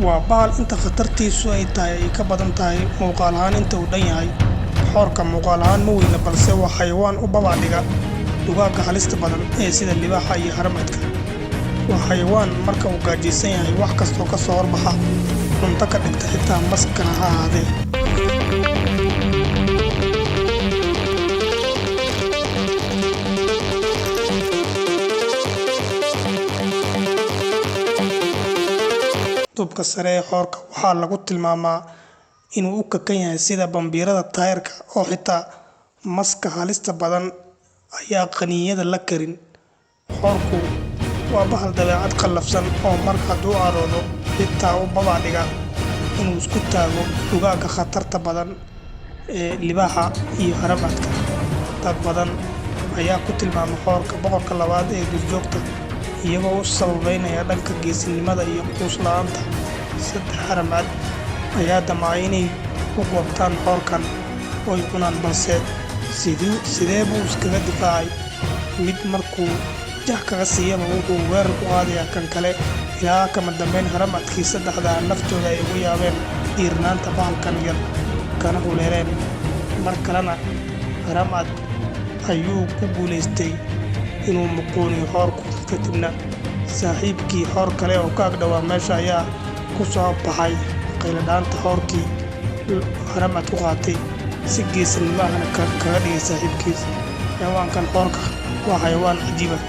waa bahal inta khatartiisu ay tahay ay ka badan tahay muuqaal ahaan inta uu dhan yahay. Xoorka muuqaal ahaan ma weyna balse waa xayawaan u babacdhiga dugaagga halista badan ee sida libaaxa iyo haramcadka. Waa xayawaan marka uu gaajaysan yahay wax kastoo ka soo horbaxa cunto ka dhigta xitaa maskana ha ahaadee. Tubka sare ee xoorka waxaa lagu tilmaamaa inuu u kakan yahay sida bambiirada taayirka oo xitaa maska halista badan ayaa qaniinyada la karin. Xoorku waa bahal dabeecad qallafsan oo marka hadduu caroodo xitaa u babacdhiga inuu isku taago dugaagga khatarta badan ee libaaxa iyo haramcadka. Dad badan ayaa ku tilmaama xoorka boqorka labaad ee duurjoogta iyagoo u sababeynaya dhanka geesinimada iyo quus la'aanta. Saddex haramcad ayaa damcay inay ku goobtaan xoorkan oo ay cunaan balse sidee buu iskaga difaacay. Mid markuu jah kaga siiyaba wuxuu weerar ku qaadayaa kan kale ilaa kama dambeyn haramcadkii saddexda naftooda ay ugu yaabeen dhiirnaanta bahalkan yar kana huleeleen. Mar kalena haramcad ayuu ku guulaystay inuu muquuniyo xoorku, kadibna saaxiibkii xoor kale oo ka ag dhowaa meesha ayaa ku soo baxay qayladhaanta xoorkii haramcad ku qaatay si geesinimo ahna kaga dhigay saaxiibkiis. Xayawaankan xoorka waa xayawaan cajiib ah.